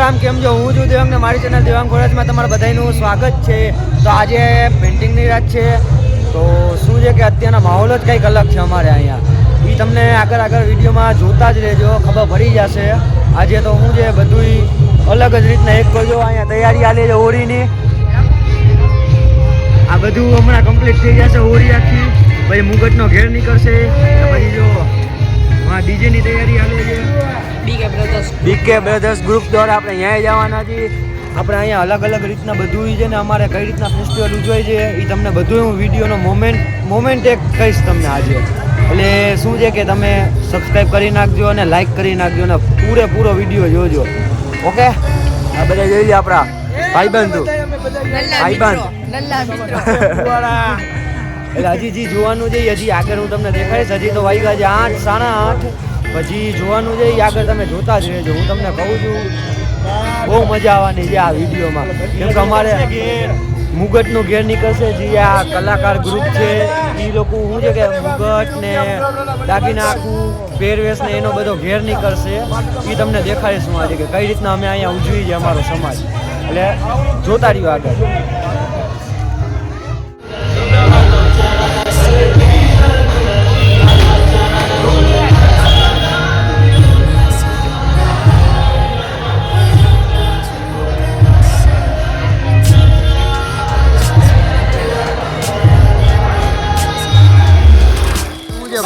રામ કેમ છો? હું છું દેવાંગ ને મારી ચેનલ દેવાંગ કોલેજમાં તમારા બધાનું સ્વાગત છે. તો આજે પેઇન્ટિંગની રાત છે. તો શું છે કે અત્યારના માહોલ જ કંઈક અલગ છે અમારે અહીંયા. એ તમને આગળ વિડીયોમાં જોતા જ રહેજો, ખબર પડી જશે. આજે તો હું છે બધું અલગ જ રીતના એક કરજો. અહીંયા તૈયારી આલે છે હોળીની. આ બધું હમણાં કમ્પ્લીટ થઈ જશે હોળી આખી. પછી મુગટનો ઘેર નીકળશે. પછી જો હા ડીજેની તૈયારી હાલે છે. બીકે બ્રધર્સ ગ્રુપ દ્વારા આપણે અહીંયા જવાના છીએ. આપણે અહીંયા અલગ રીતના બધું છે ને અમારે કઈ રીતના ફેસ્ટિવલ ઉજવાય છે એ તમને બધું હું વિડીયોનો મોમેન્ટ એક કહીશ તમને આજે. એટલે શું છે કે તમે સબસ્ક્રાઈબ કરી નાખજો અને લાઈક કરી નાખજો અને પૂરેપૂરો વિડીયો જોજો. ઓકે, આ બધા જોઈ લે આપણા ભાઈબંધો એટલે હજી જોવાનું છે. હજી આગળ હું તમને દેખાડીશ. હજી તો વાગ્યા છે 8, 8:30. પછી જોવાનું છે એ આગળ તમે જોતા જ રહેજો. હું તમને કહું છું બહુ મજા આવવાની છે આ વિડીયોમાં. કેમ કે અમારે મુગટનું ઘેર નીકળશે. જે આ કલાકાર ગ્રુપ છે એ લોકો શું છે કે મુગટ ને દાગીના આખું પહેરવેશ ને એનો બધો ઘેર નીકળશે. એ તમને દેખાડીશું આજે કે કઈ રીતના અમે અહીંયા ઉજવી છે અમારો સમાજ. એટલે જોતા રહ્યો આગળ.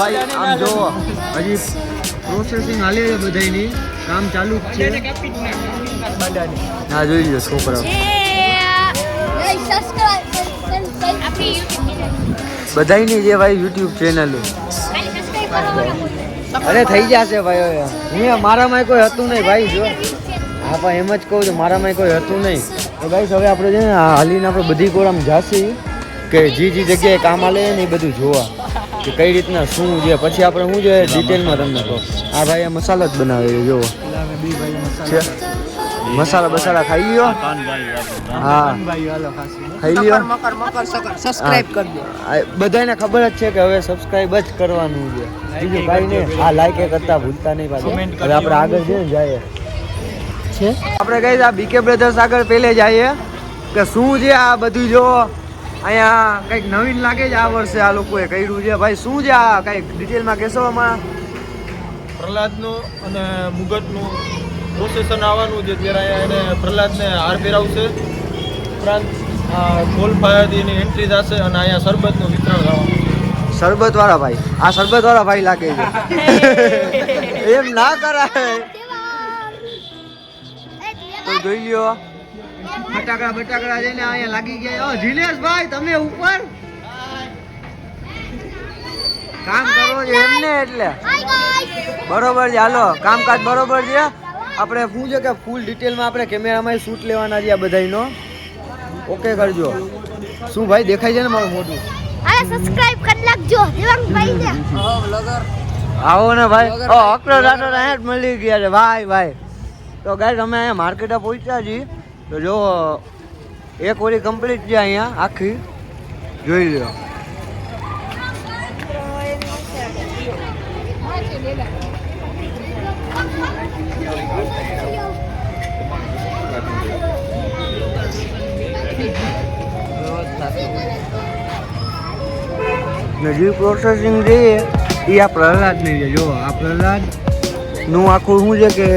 ભાઈ આમ જો હજી પ્રોસેસિંગ હાલે છે બધાની, કામ ચાલુ જ છે. હા જોઈ લો છોકરાઓ બધાની જે ભાઈ યુટ્યુબ ચેનલ અરે થઈ જશે ભાઈ. હું મારામાં કોઈ હતું નહીં ભાઈ. જો હા ભાઈ એમ જ કહું છું, મારામાં કોઈ હતું નહીં. તો ભાઈ હવે આપણે છે ને હાલીને આપણે બધી કોરામ જાસી કે જે જગ્યાએ કામ હાલે ને એ બધું જોવા કે કઈ રીતના શું છે. પછી આપણે શું છે ડિટેલમાં તમને કહો. આ ભાઈ આ મસાલા જ બનાવે છે જોવો. મસાલા ખાઈ લ્યો. હા ખાઈ લ્યો. સબસ્ક્રાઇબ કરજો. બધાને ખબર જ છે કે હવે સબસ્ક્રાઇબ જ કરવાનું છે, બીજું કાંઈ નહીં. આ લાઈક કરતા ભૂલતા નહીં પાછું. હવે આપણે આગળ છે ને જઈએ છે આપણે કઈ આ બીકે બ્રધર્સ આગળ પહેલે જઈએ કે શું છે આ બધું. જો અહીંયા કંઈક નવીન લાગે છે આ વર્ષે આ લોકોએ કર્યું છે. ભાઈ શું છે આ કંઈક ડિટેલમાં કહેશો? આમાં પ્રહલાદનું અને મુગટનું પ્રોસેસન આવવાનું છે. ત્યારે અહીંયા એને પ્રહલાદને હાર પહેરાવશે. ઉપરાંત ગોલ ફાયદીની એન્ટ્રી થશે અને અહીંયા શરબતનું વિતરણ થવાનું. શરબત વાળા ભાઈ, આ શરબત વાળા ભાઈ લાગે છે. એમ ના કરાય. તો જોઈ લ્યો બટાકડા જઈને અહીંયા લાગી ગયા. જીલેશભાઈ તમે ઉપર કામ કરો છો એમને, એટલે બરોબર છે. હાલો કામકાજ બરોબર છે. આપણે શું છે કે ફૂલ ડિટેલમાં આપણે કેમેરામાં શૂટ લેવાના છે આ બધાનો. ઓકે કરજો. શું ભાઈ દેખાય છે ને મારું મોટું? સબસ્ક્રાઇબ કરી નાખજો દેવાંગભાઈ ને. આવો ને ભાઈ. અકરો રાતો અહીંયા મળી ગયા છે ભાઈ. તો ગાઈસ અમે અહીંયા માર્કેટે પહોંચ્યા છીએ. તો જો એક ઓરી કમ્પ્લીટ છે અહીંયા આખી, જોઈ લો. નજીક પ્રોસેસિંગ છે એ આ પ્રહલાદની છે. જો આ પ્રહલાદનું આખું શું છે કે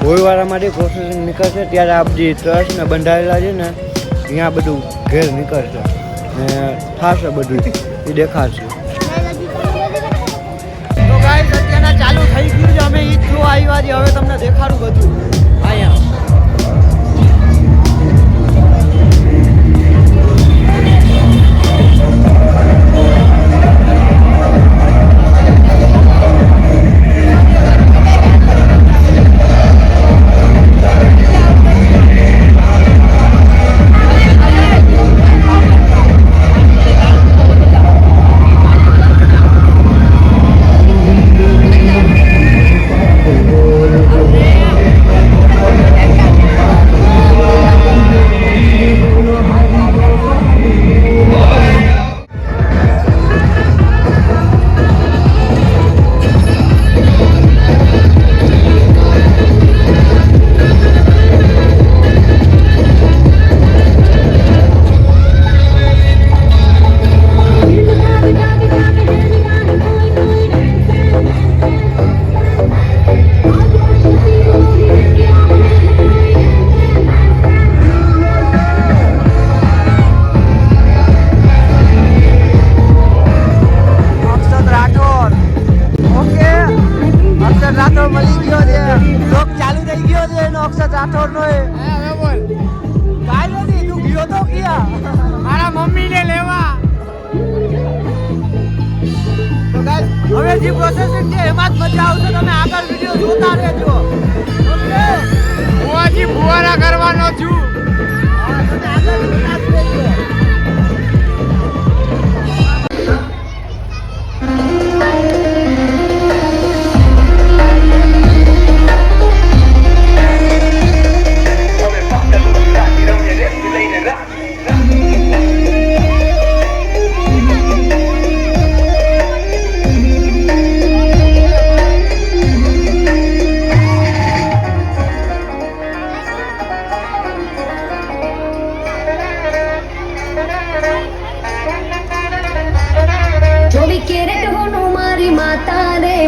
હોળવાળા માટે પ્રોસેસિંગ નીકળશે ત્યારે આ બધી ટ્રસ્ટ ને બંધાયેલા છે ને ત્યાં બધું ઘેર નીકળશે ને થશે બધું એ દેખાશે. તો ગાઈસ અત્યારના ચાલુ થઈ ગયું છે. અમે ઈ જો આવ્યા છે. હવે તમને દેખાડું બધું અહીંયા. હવે બોલ કાઈ નથી તું ગયો તો ક્યાં મારા મમ્મીને લેવા તો ગાઈસ હવે જે પ્રોસેસિંગ છે એમાં જ મજા આવશે તમે આગળ વિડિયો જોતા રહેજો ઓકે હું હજી ફુવારા કરવાનો છું હા તમે આગળ જોતા જ રહેજો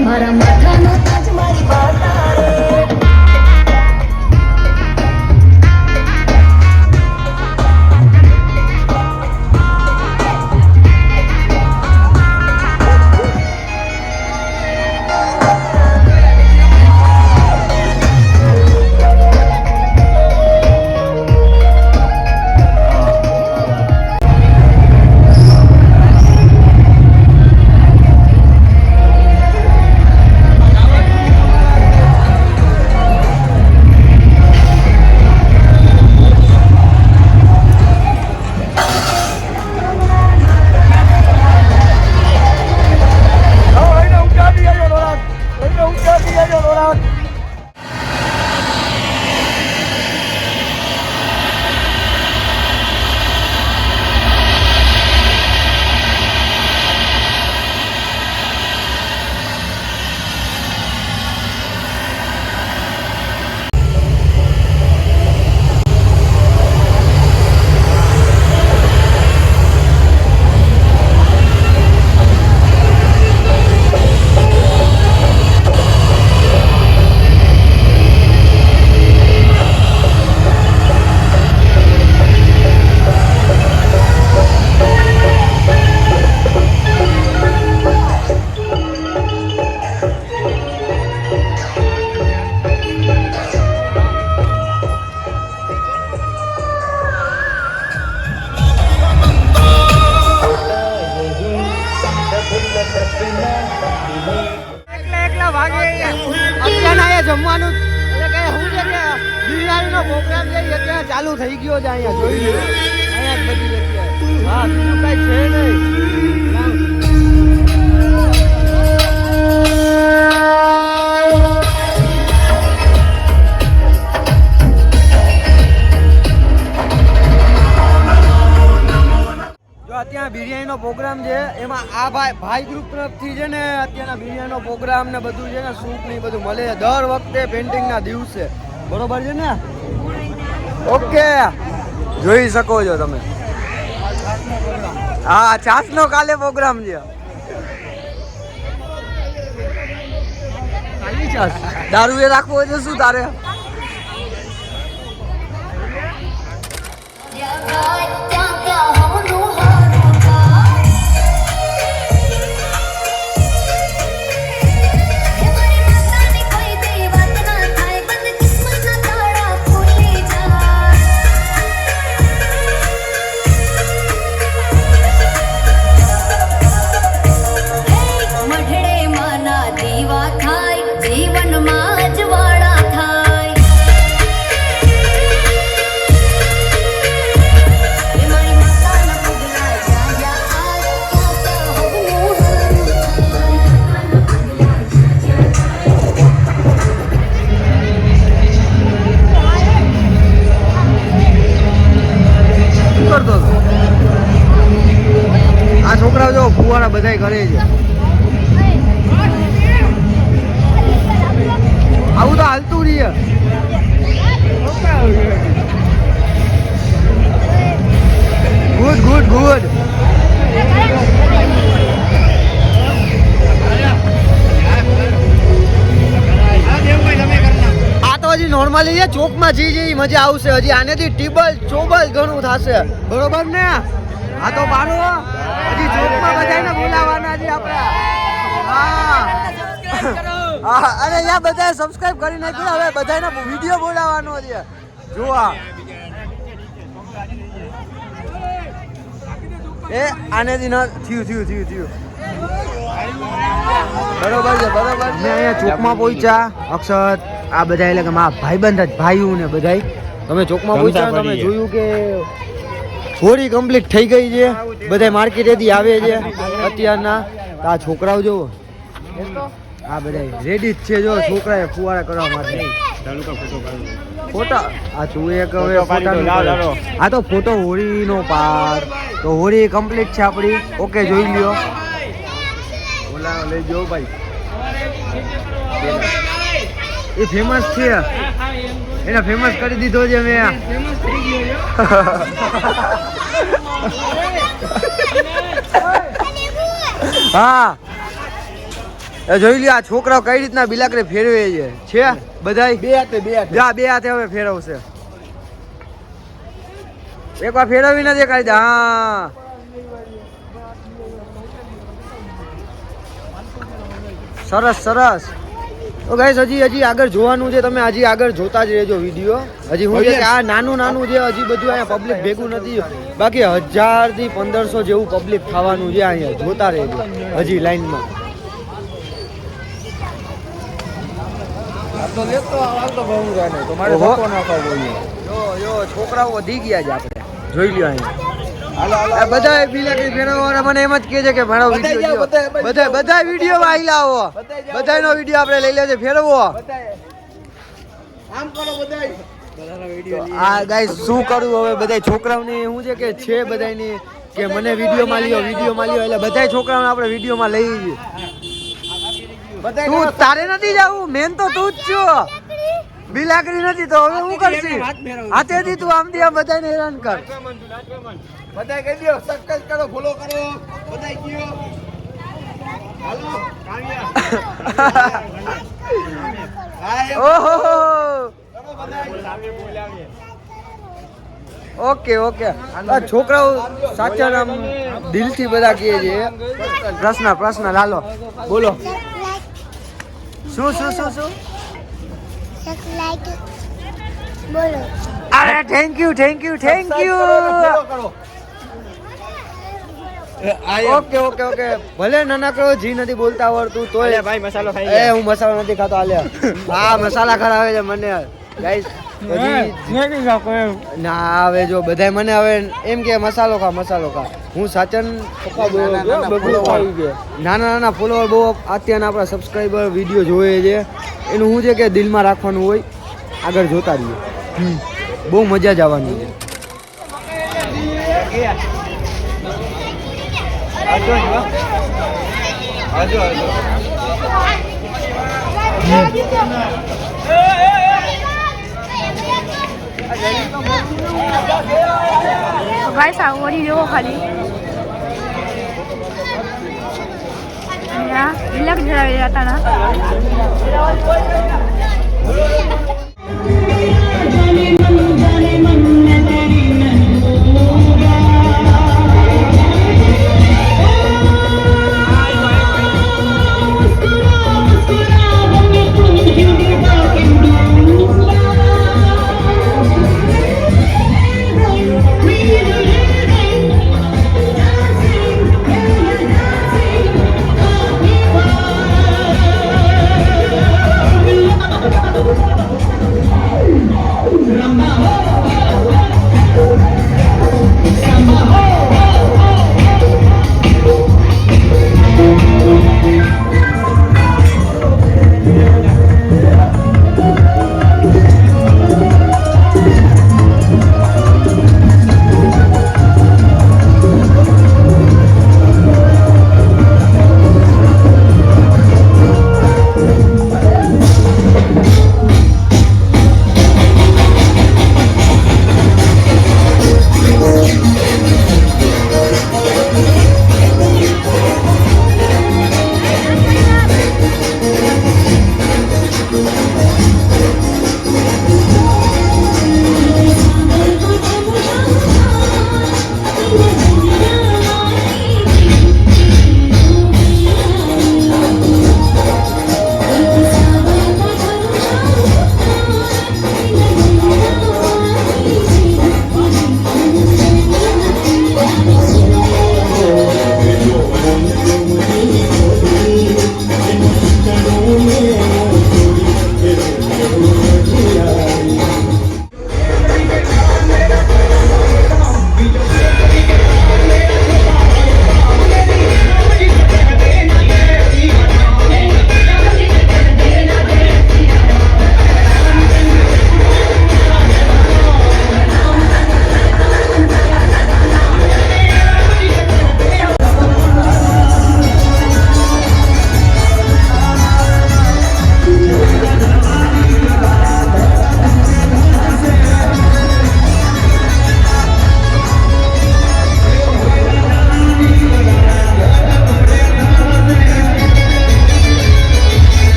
મારા માથાનો તાજ મારી માતા રે જમવાનું એટલે કે હું છે કે બિરયાનીનો પ્રોગ્રામ છે ત્યાં ચાલુ થઈ ગયો છે અહીંયા જોઈ લો અહીંયા જ બધી જગ્યાએ હા બીજું કઈ છે નહીં અત્યારે બિરયાનીનો પ્રોગ્રામ છે એમાં આ ભાઈ ગ્રુપ તરફથી છે ને અત્યારના બિરયાનીનો પ્રોગ્રામ ને બધું છે ને સૂપ ને બધું મળે છે દર વખતે પેન્ટિંગના દિવસે બરોબર છે ને ઓકે જોઈ શકો છો તમે હા છાસનો કાલે પ્રોગ્રામ છે ખાલી છાસ દારૂ એ રાખવો હોય તો શું તારે આ છોકરાઓ જો ફુવારા બધાય કરે છે આવું તો હાલતું રહીએ ગુડ ગુડ ગુડ આ તો હજી નોર્મલી છે ચોકમાં જઈ મજા આવશે હજી આનેથી ટીબલ ચોબલ ઘણું થશે બરોબર ને આ તો બારો હજી ચોકમાં બધાને બોલાવવાના છે આપણે હા અરે યા બધાએ સબસ્ક્રાઇબ કરી નાખ્યું હવે બધાને વિડીયો બોલાવવાનો છે જોવા એ આનેથી ન થયું બરોબર છે બરોબર. મેં અહીંયા ચોકમાં પહોંચ્યા અક્ષત આ બધા એટલે કે મારા ભાઈબંધ જ ભાઈઓ ને બધા તમે ચોકમાં પહોંચ્યા તમે જોયું કે હોળી કમ્પ્લીટ થઈ ગઈ છે. બધા માર્કેટેથી આવે છે અત્યારના. આ છોકરાઓ જોવો આ બધા રેડી જ છે. જો છોકરાએ ફુવારા કરવા માટે ફોટા આ તું એક હવે આ તો ફોટો હોળીનો પાર તો હોળી કમ્પ્લીટ છે આપણી. ઓકે જોઈ લ્યો ઓલા લઈ જો ભાઈ એ ફેમસ છે એને ફેમસ કરી દીધો છે મેં. હા એ જોઈ લ્યો આ છોકરાઓ કઈ રીતના બિલાકરે ફેરવે છે બધાય બે હાથે હવે ફેરવશે. એકવાર ફેરવી નથી દેખાડી દે. હા સરસ. તો ગાઈસ હજી આગળ જોવાનું છે. તમે હજી આગળ જોતા જ રહેજો વિડીયો. હજી હું છે કે આ નાનું છે હજી બધું અહીંયા પબ્લિક ભેગું નથી. બાકી 1000 થી 1500 જેવું પબ્લિક થવાનું છે અહીંયા. જોતા રહેજો હજી લાઈનમાં. છોકરાઓ વધી ગયા છે આપણે જોઈ લ્યો અહીંયા બધા બિલાડી ફેરવવાળા મને એમ જ કહે છે કે મારો વિડીયો બધા વિડીયો માં આઈ લાવો. બધાનો વિડીયો આપણે લઈ લેજે ફેરવો. આ ગાઈસ શું કરું હવે બધા છોકરાઓને શું છે કે બધાની કે મને વિડીયોમાં લ્યો એટલે બધા છોકરાઓને આપણે વિડીયોમાં લઈ જઈએ. તું તારે નથી જવું મેન તો તું જ છો. બિલાકરી નથી તો હવે હું કરશી હાથેથી તું આમ બધાને હેરાન કર. બધા કહી દો સબસ્ક્રાઇબ કરો ફોલો કરો બધા કયો હાલો કાવ્યા ઓહો ઓકે આ છોકરાઓ સાચા નામ દિલથી બધા કહે છે. પ્રશ્ન લાલો બોલો શું બોલો. અરે થેન્ક યુ ઓકે ભલે નાનકડો જી નથી બોલતા આવડતું તોય ભાઈ મસાલો ખાઈ હું મસાલો નથી ખાતો. આલે હા મસાલા ખરાવે છે મને ગાઈસ. ના હવે જો બધા મને હવે એમ કે મસાલો ખા. હું સાચન નાના ફોલોવર બહુ અત્યારના આપણા સબસ્ક્રાઈબર વિડીયો જોવે છે. એનું શું છે કે દિલમાં રાખવાનું હોય. આગળ જોતા રહીએ બહુ મજા જ આવવાની છે. ગાઈસ આ હોળી જોવો ખાલી બિલાક ધરાવી હતા ના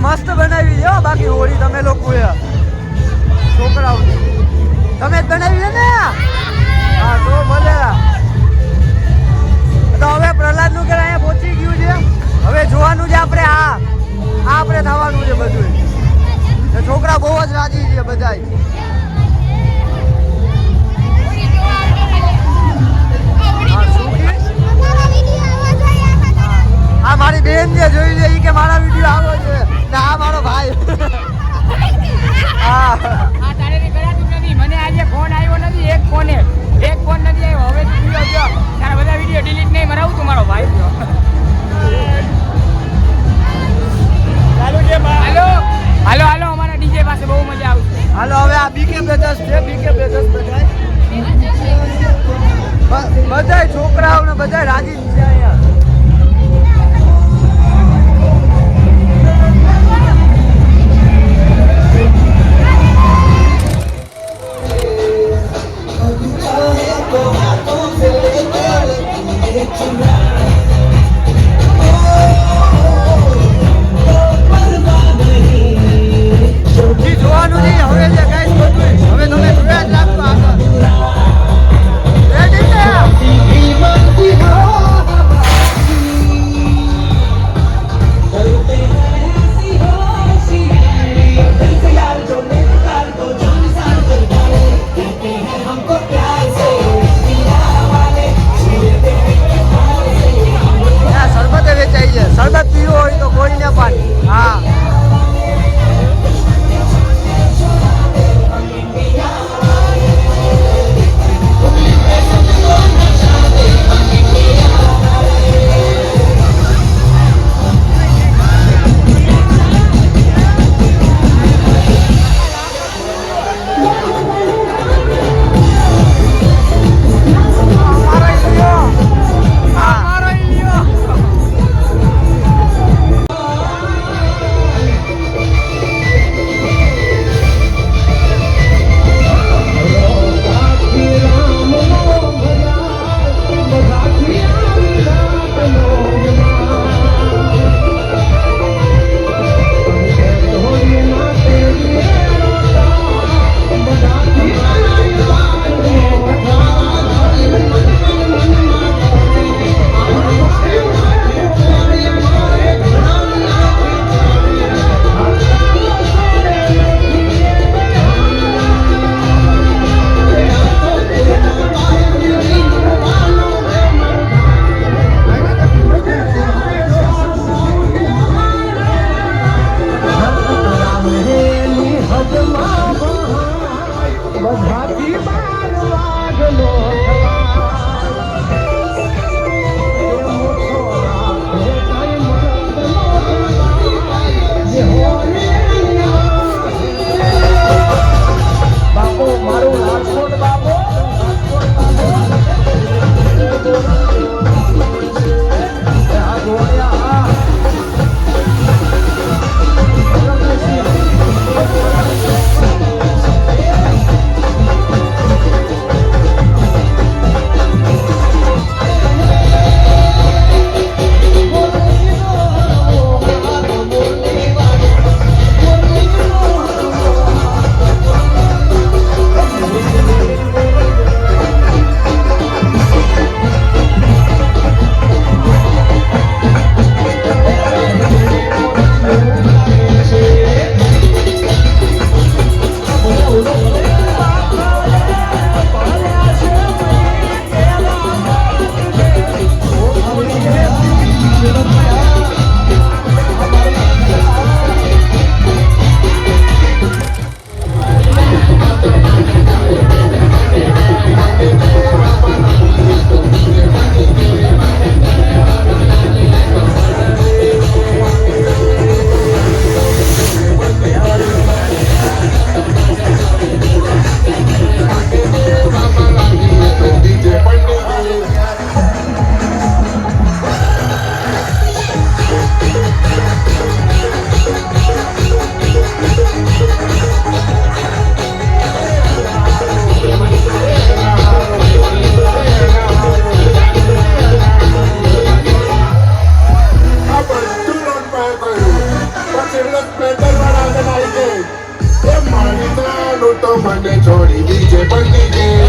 મસ્ત બનાવી છે બાકી હોળી તમે લોકો છોકરાઓ તમે જ બનાવી છે ને હા તો ભલે તો હવે પ્રહલાદ નું ઘર અહીંયા પહોંચી ગયું છે હવે જોવાનું છે આપણે આ આપણે થવાનું છે બધું છોકરા બહુ જ રાજી છે બધા આ મારી બેન જે જોઈ છે એ કે મારા વિડીયો આવો છે ને આ મારો ભાઈ હા તારે કરાતું નથી મને આજે ફોન આવ્યો નથી એક ફોન નથી આવ્યો હવે વિડીયો જો તારા બધા વિડીયો ડિલીટ નહીં મરાવું તું મારો ભાઈ ચાલુ છે હાલો હાલો હાલો અમારા ડીજે પાસે બહુ મજા આવશે હાલો હવે આ બીકે બ્રધર્સ છે બીકે બ્રધર્સ બધાય છોકરાઓ ને બધાય રાજી છે અહીંયા જોવાનું નહીં હવે જે ગાઈસ બધું હવે તમે જોયા જ રાખો આગળ રેડી છે તું તો મને છોડી બીજે પડી ગઈ.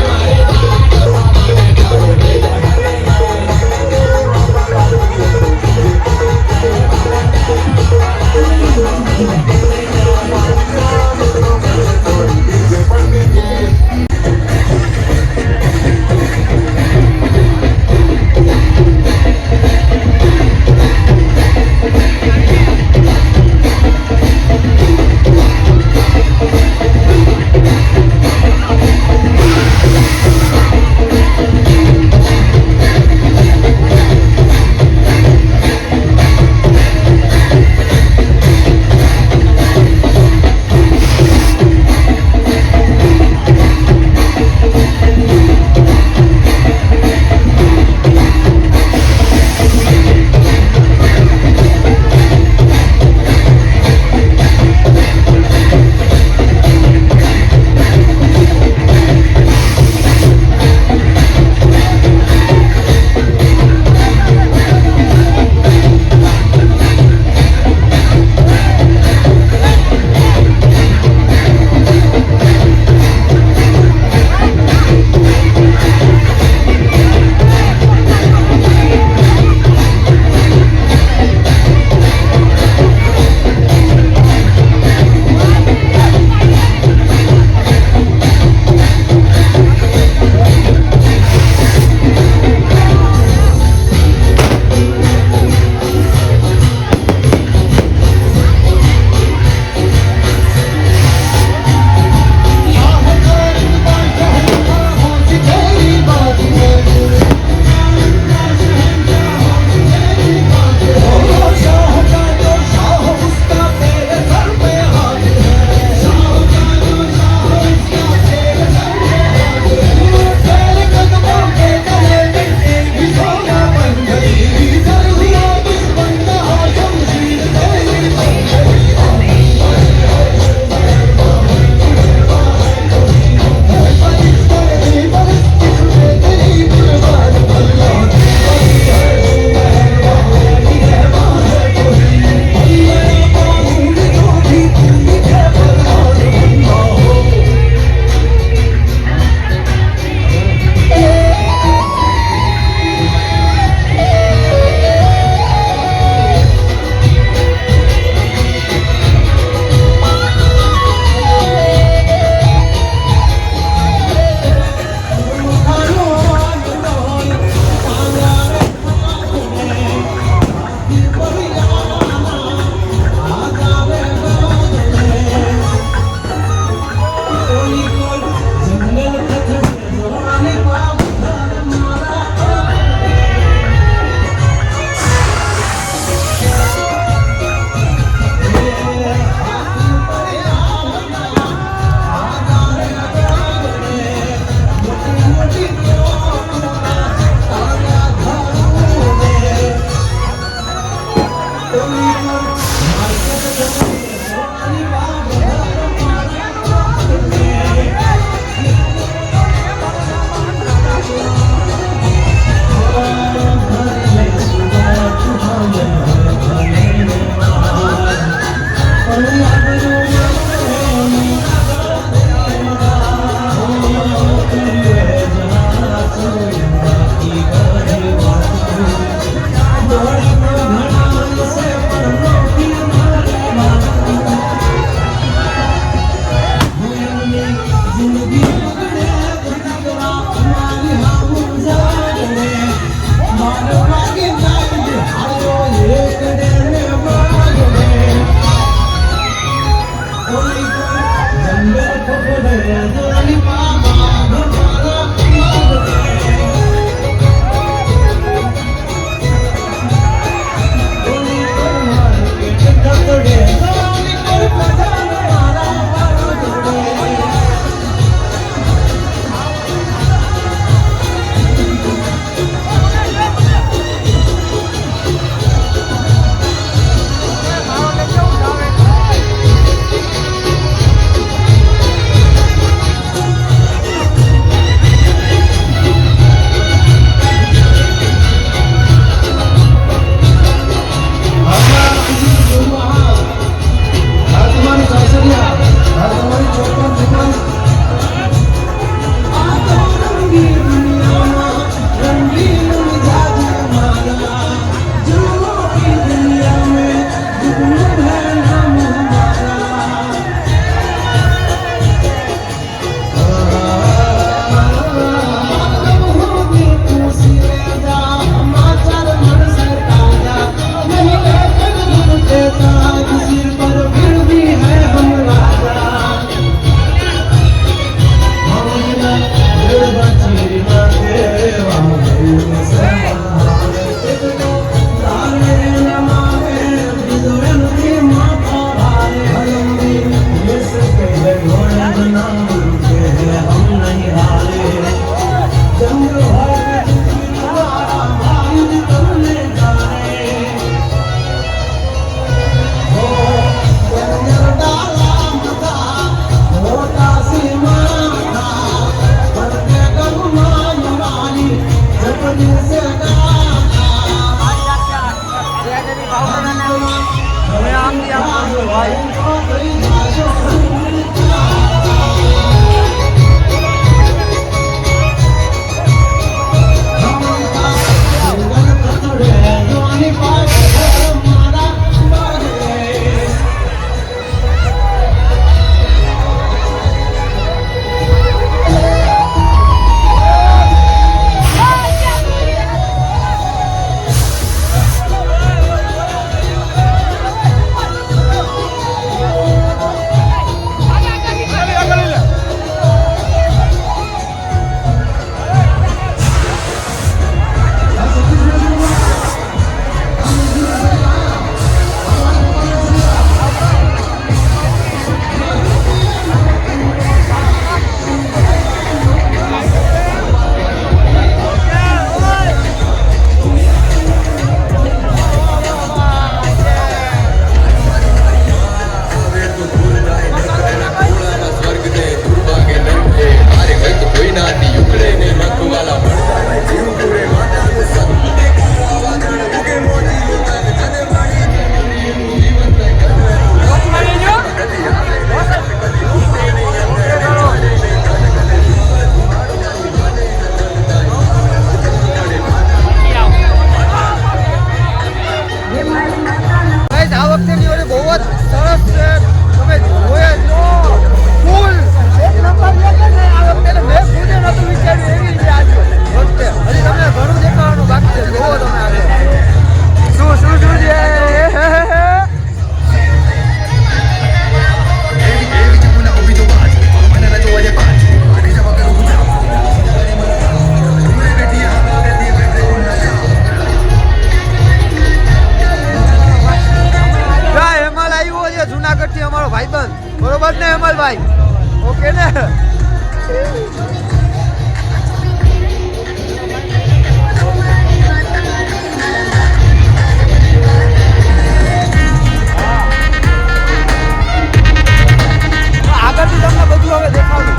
આગળથી તમને બધું હવે દેખાડું.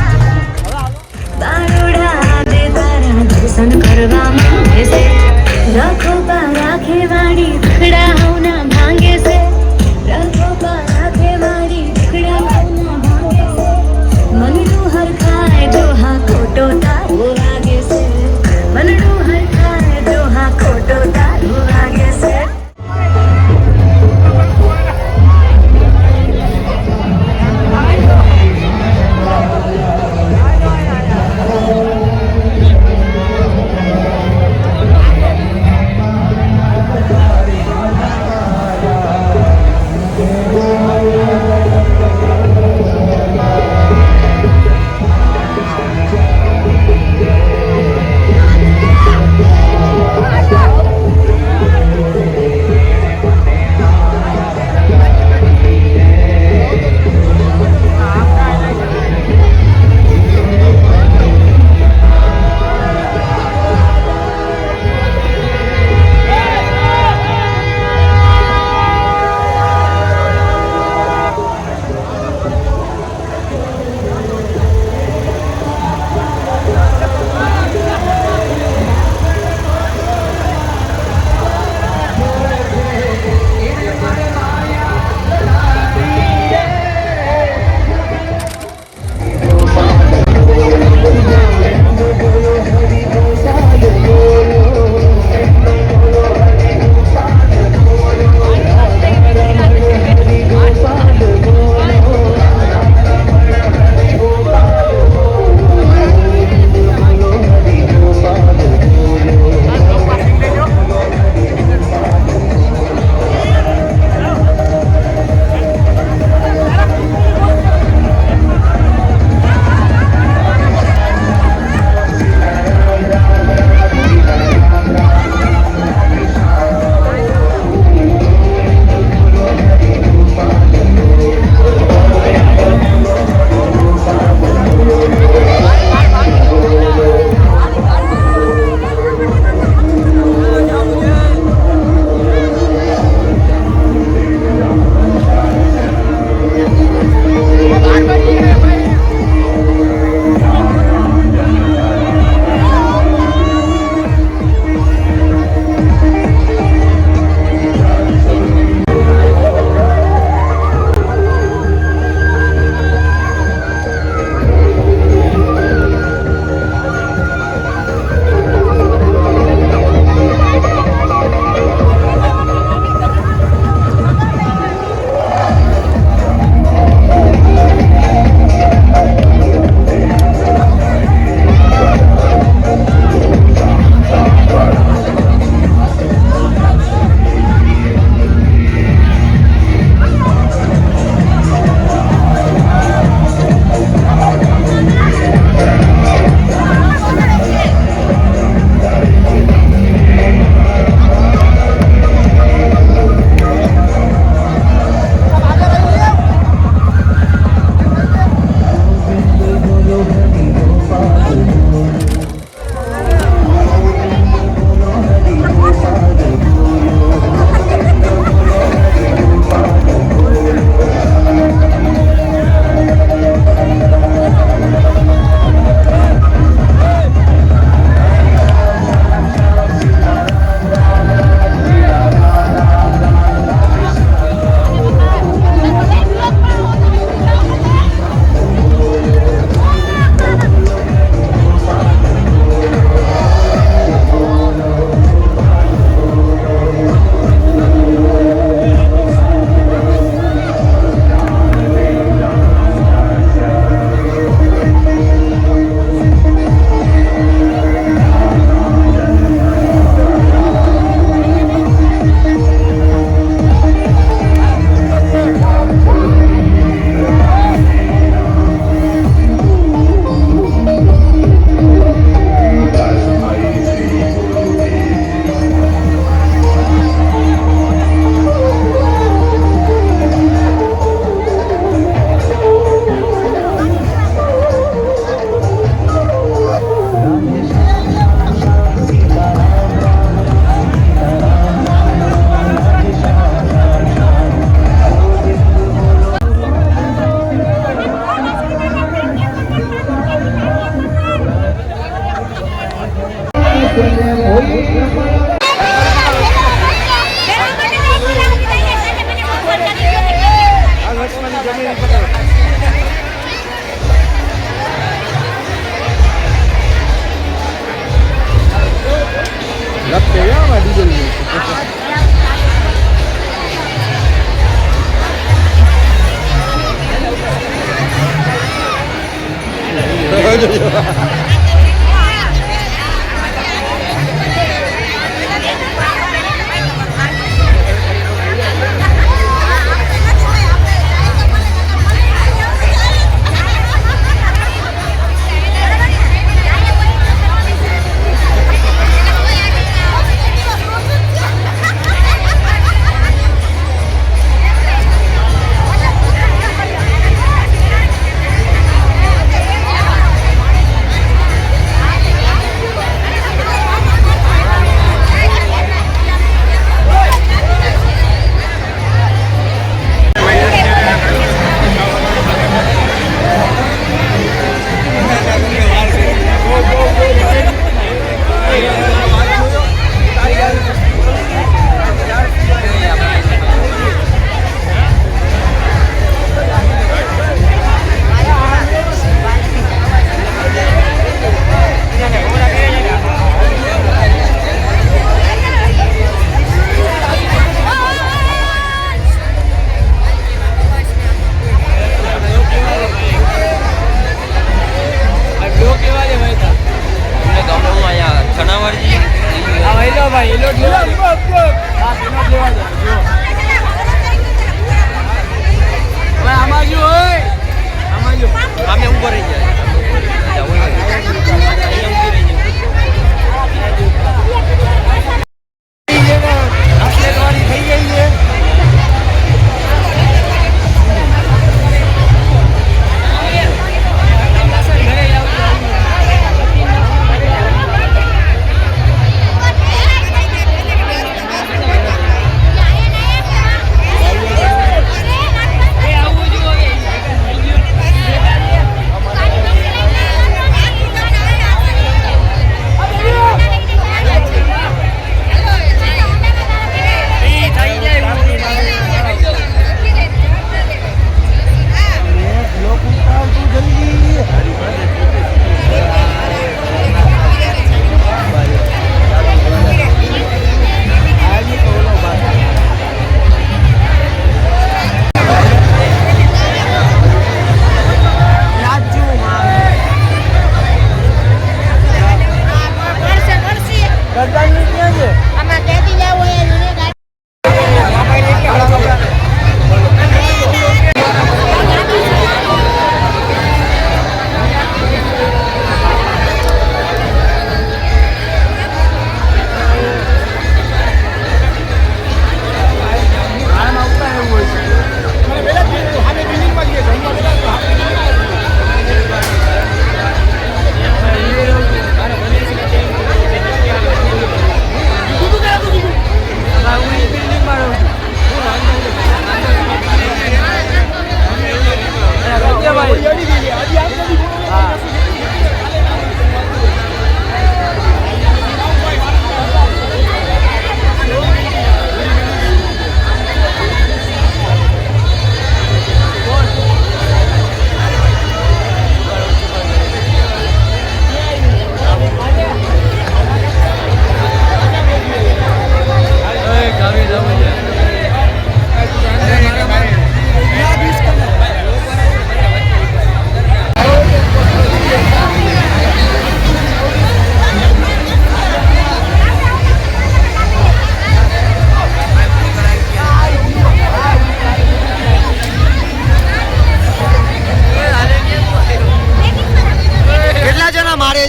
બારોડા દે તારા દર્શન કરવા માંગે છે રાખો પા રાખે વાડી ટુકડા હોના ભાંગે છે રાખો પા રાખે વાડી ટુકડા હોના ભાંગે છે મન નું હર ખાય જો હાકો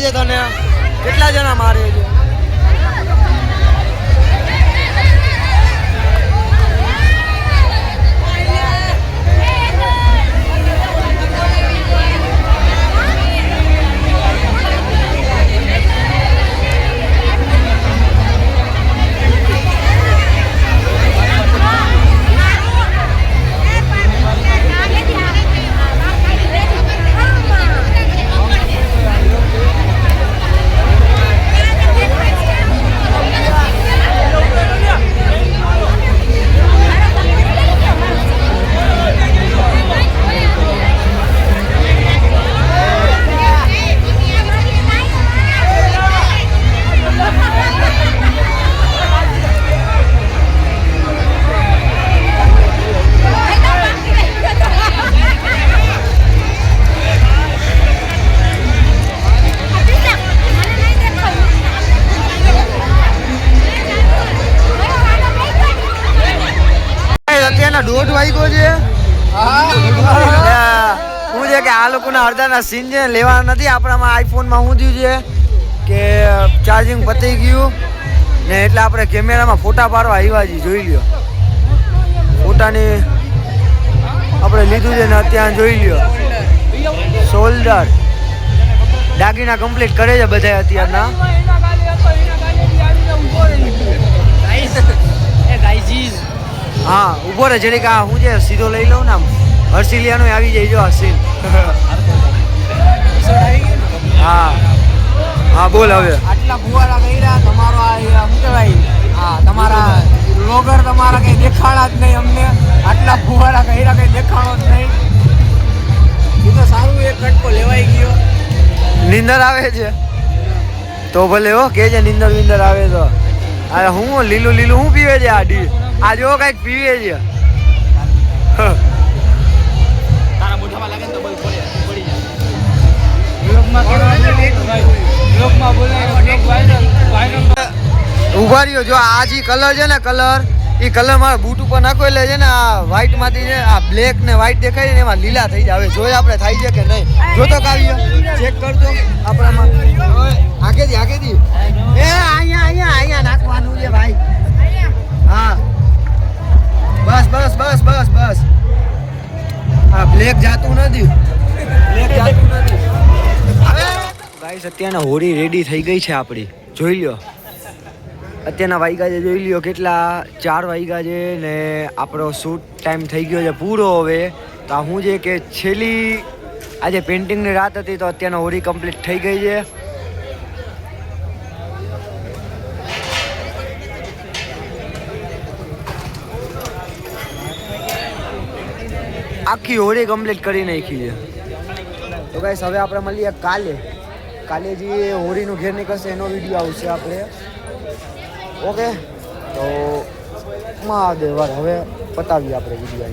છે તને? કેટલા જણા મારે છે? વાગ્યો છે શું છે કે આ લોકોના અડધાના સીન છે લેવાના નથી. આપણામાં આઈફોનમાં શું થયું છે કે ચાર્જિંગ પતી ગયું ને એટલે આપણે કેમેરામાં ફોટા પાડવા આવ્યા છીએ. જોઈ લ્યો ફોટાની આપણે લીધું છે ને અત્યારે જોઈ લ્યો શોલ્ડર દાગીના કમ્પ્લીટ કરે છે બધા અત્યારના. હા ઉભો રહે જરીક. આ હું છે સીધો લઈ લઉં ને આમ હર્ષિલિયાનો આવી જાય જો આ સીન. હા હા બોલ હવે. આટલા ફુવારા કર્યા તમારો આ શું કહેવાય આ તમારા બ્લોગર તમારા કઈ દેખાડા જ નહીં અમને. આટલા ફુવારા કર્યા કઈ દેખાડો જ નહીં. એ તો સારું એક કટકો લેવાઈ ગયો. નીંદર આવે છે તો ભલે હો કે છે નીંદર વિંદર આવે તો. અરે હું લીલું લીલું હું પીવે છે આ ડી. આ જો કઈક પીવે છે. તારા મોઢામાં લાગે ને તો બલ પડી જાય. ઉભા રહ્યો જો આ જે કલર છે ને કલર એ કલર મારા બૂટ ઉપર નાખો એટલે છે ને આ વ્હાઈટ માંથી છે આ બ્લેક ને વ્હાઈટ દેખાય ને એમાં લીલા થઈ જાય. હવે જોઈએ આપણે થાય છે કે નહીં. જો તો કાવ્ય ચેક કરજો આપણામાં. આગેથી એ અહીંયા નાખવાનું છે ભાઈ. હા બસ હા બ્લેક જાતું નથી. ગાઈસ અત્યારના હોળી રેડી થઈ ગઈ છે આપણી. જોઈ લ્યો અત્યારના વાગ્યા છે જોઈ લ્યો કેટલા 4 વાગ્યા છે ને આપણો શૂટ ટાઈમ થઈ ગયો છે પૂરો. હવે તો આ શું છે કે છેલ્લી આજે પેઇન્ટિંગની રાત હતી તો અત્યારના હોળી કમ્પ્લીટ થઈ ગઈ છે. આખી હોળી કમ્પ્લીટ કરી નાખી છે. તો ગાઈસ હવે આપણે મળીએ કાલે જે હોળીનું ઘેર નીકળશે એનો વિડીયો આવશે આપણે. ઓકે તો મહાદેવ હવે પતાવીએ આપણે વિડીયો.